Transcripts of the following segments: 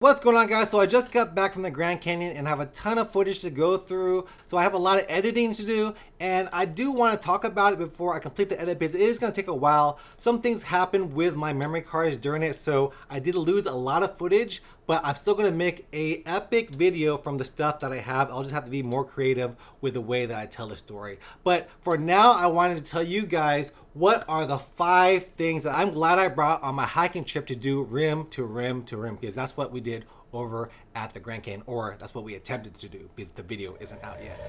What's going on, guys? So I just got back from the Grand Canyon and have a ton of footage to go through. So I have a lot of editing to do, and I do want to talk about it before I complete the edit because it is going to take a while. Some things happened with my memory cards during it, so I did lose a lot of footage, but I'm still going to make a epic video from the stuff that I have. I'll just have to be more creative with the way that I tell the story. But for now, I wanted to tell you guys what are the 5 things that I'm glad I brought on my hiking trip to do rim to rim to rim, because that's what we did over at the Grand Canyon, or that's what we attempted to do because the video isn't out yet.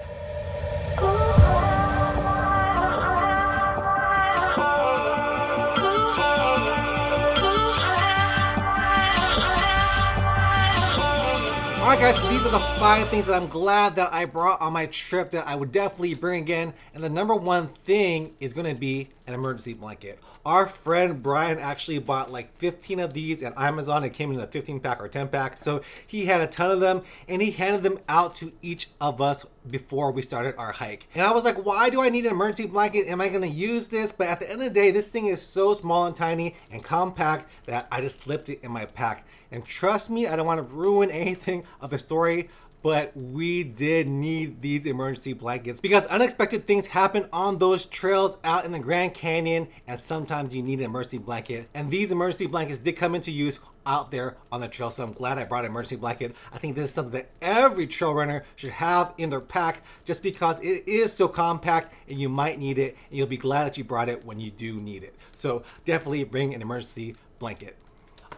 Alright guys, so these are the 5 things that I'm glad that I brought on my trip that I would definitely bring again. And the number 1 thing is going to be an emergency blanket. Our friend Brian actually bought like 15 of these at Amazon. It came in a 15 pack or 10 pack. So he had a ton of them and he handed them out to each of us before we started our hike. And I was like, why do I need an emergency blanket? Am I going to use this? But at the end of the day, this thing is so small and tiny and compact that I just slipped it in my pack. And trust me, I don't want to ruin anything of the story, but we did need these emergency blankets because unexpected things happen on those trails out in the Grand Canyon, and sometimes you need an emergency blanket. And these emergency blankets did come into use out there on the trail, so I'm glad I brought an emergency blanket. I think this is something that every trail runner should have in their pack just because it is so compact and you might need it, and you'll be glad that you brought it when you do need it. So definitely bring an emergency blanket.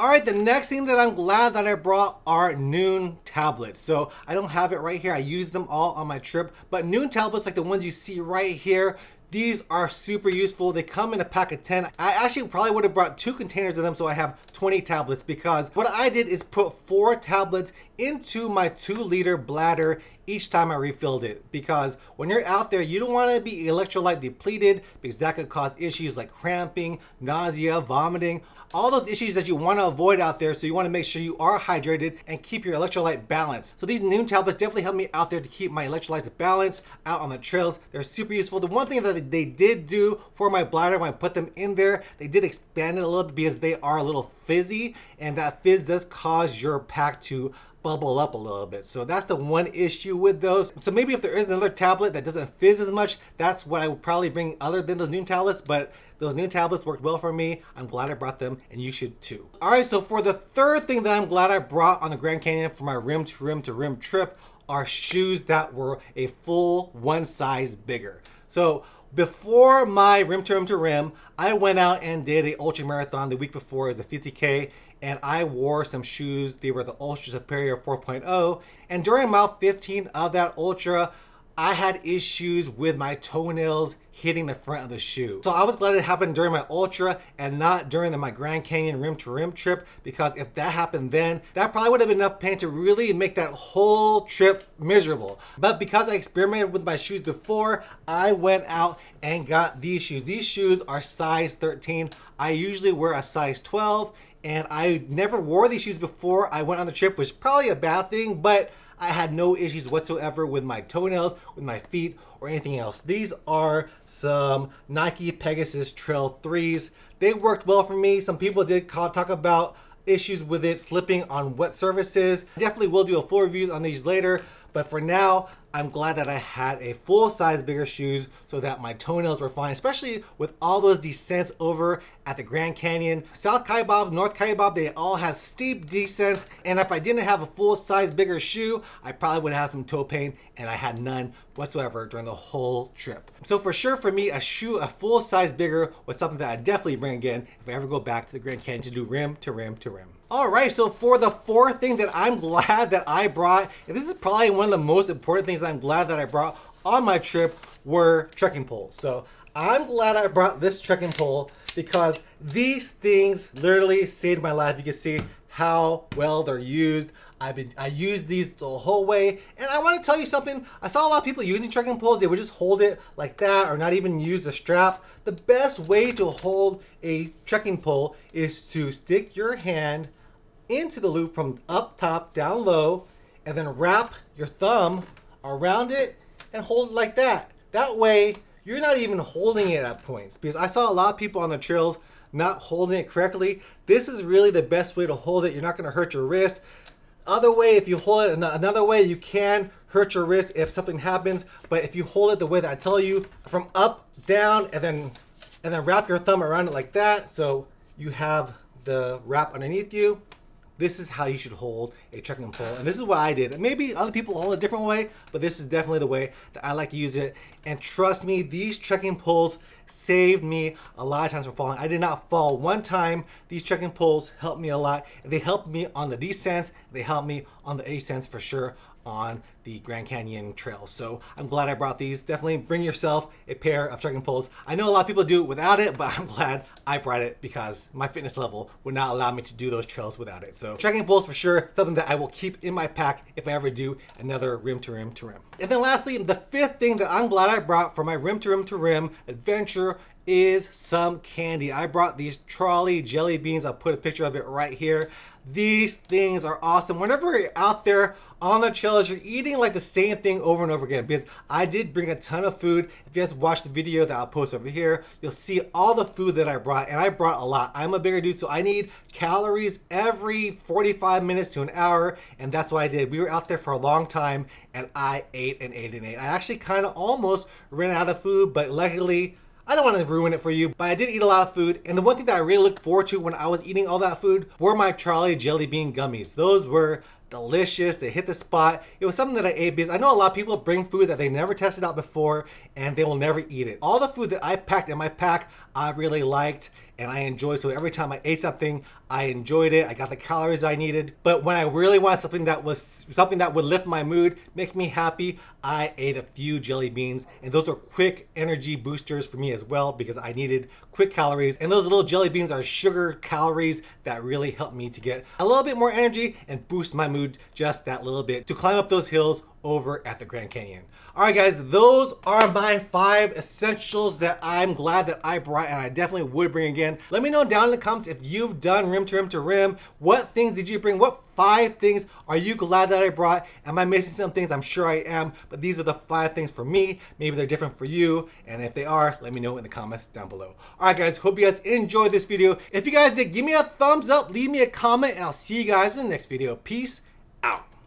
Alright, the next thing that I'm glad that I brought are Noon tablets. So I don't have it right here. I used them all on my trip. But Noon tablets, like the ones you see right here, these are super useful. They come in a pack of 10. I actually probably would have brought 2 containers of them so I have 20 tablets, because what I did is put 4 tablets into my 2-liter bladder each time I refilled it, because when you're out there, you don't want to be electrolyte depleted because that could cause issues like cramping, nausea, vomiting, all those issues that you want to avoid out there. So you want to make sure you are hydrated and keep your electrolyte balanced. So these Noon tablets definitely help me out there to keep my electrolytes balanced out on the trails. They're super useful. The one thing that they did do for my bladder when I put them in there, they did expand it a little bit because they are a little fizzy, and that fizz does cause your pack to bubble up a little bit. So that's the one issue with those. So maybe if there is another tablet that doesn't fizz as much, that's what I would probably bring other than those Noon tablets. But those Noon tablets worked well for me. I'm glad I brought them, and you should too. All right, so for the third thing that I'm glad I brought on the Grand Canyon for my rim to rim to rim trip are shoes that were a full 1 size bigger. So before my rim to rim, I went out and did a ultra marathon the week before. It was a 50K, and I wore some shoes. They were the Ultra Superior 4.0. And during mile 15 of that ultra, I had issues with my toenails hitting the front of the shoe. So I was glad it happened during my ultra and not during my Grand Canyon rim to rim trip, because if that happened then, that probably would have been enough pain to really make that whole trip miserable. But because I experimented with my shoes before, I went out and got these shoes. These shoes are size 13. I usually wear a size 12, and I never wore these shoes before I went on the trip, which is probably a bad thing, but I had no issues whatsoever with my toenails, with my feet, or anything else. These are some Nike Pegasus Trail 3s. They worked well for me. Some people did talk about issues with it slipping on wet surfaces. Definitely will do a full review on these later, but for now, I'm glad that I had a full size bigger shoes so that my toenails were fine, especially with all those descents over at the Grand Canyon. South Kaibab, North Kaibab, they all have steep descents, and if I didn't have a full size bigger shoe, I probably would have some toe pain, and I had none whatsoever during the whole trip. So for sure for me, a shoe a full size bigger was something that I definitely bring again if I ever go back to the Grand Canyon to do rim to rim to rim. All right, so for the 4th thing that I'm glad that I brought, and this is probably one of the most important things that I'm glad that I brought on my trip, were trekking poles. So I'm glad I brought this trekking pole because these things literally saved my life. You can see how well they're used. I used these the whole way, and I want to tell you something. I saw a lot of people using trekking poles. They would just hold it like that or not even use the strap. The best way to hold a trekking pole is to stick your hand into the loop from up top down low, and then wrap your thumb around it and hold it like that. That way you're not even holding it at points, because I saw a lot of people on the trails not holding it correctly. This is really the best way to hold it. You're not going to hurt your wrist. Other way, if you hold it another way, you can hurt your wrist if something happens. But if you hold it the way that I tell you, from up, down, and then wrap your thumb around it like that, so you have the wrap underneath you. This is how you should hold a trekking pole, and this is what I did. And maybe other people hold a different way, but this is definitely the way that I like to use it. And trust me, these trekking poles saved me a lot of times from falling. I did not fall one time. These trekking poles helped me a lot. They helped me on the descents. They helped me on the ascents for sure on the Grand Canyon trails. So I'm glad I brought these. Definitely bring yourself a pair of trekking poles. I know a lot of people do it without it, but I'm glad I brought it because my fitness level would not allow me to do those trails without it. So trekking poles for sure, something that I will keep in my pack if I ever do another rim to rim to rim. And then lastly, the fifth thing that I'm glad I brought for my rim to rim to rim adventure is some candy. I brought these trolley jelly beans. I'll put a picture of it right here. These things are awesome. Whenever you're out there on the trails, you're eating like the same thing over and over again, because I did bring a ton of food. If you guys watch the video that I'll post over here, you'll see all the food that I brought, and I brought a lot. I'm a bigger dude, so I need calories every 45 minutes to an hour, and that's what I did. We were out there for a long time, and I ate and ate and ate. I actually kind of almost ran out of food, but luckily, I don't want to ruin it for you, but I did eat a lot of food. And the one thing that I really looked forward to when I was eating all that food were my Charlie jelly bean gummies. Those were delicious. They hit the spot. It was something that I ate because I know a lot of people bring food that they never tested out before and they will never eat it. All the food that I packed in my pack, I really liked and I enjoyed. So every time I ate something, I enjoyed it. I got the calories I needed. But when I really wanted something that would lift my mood, make me happy, I ate a few jelly beans. And those are quick energy boosters for me as well because I needed quick calories. And those little jelly beans are sugar calories that really help me to get a little bit more energy and boost my mood just that little bit to climb up those hills over at the Grand Canyon. All right, guys, those are my 5 essentials that I'm glad that I brought and I definitely would bring again. Let me know down in the comments if you've done rim to rim to rim. What things did you bring? What 5 things are you glad that I brought? Am I missing some things? I'm sure I am, but these are the 5 things for me. Maybe they're different for you, and if they are, let me know in the comments down below. All right, guys, hope you guys enjoyed this video. If you guys did, give me a thumbs up, leave me a comment, and I'll see you guys in the next video. Peace out.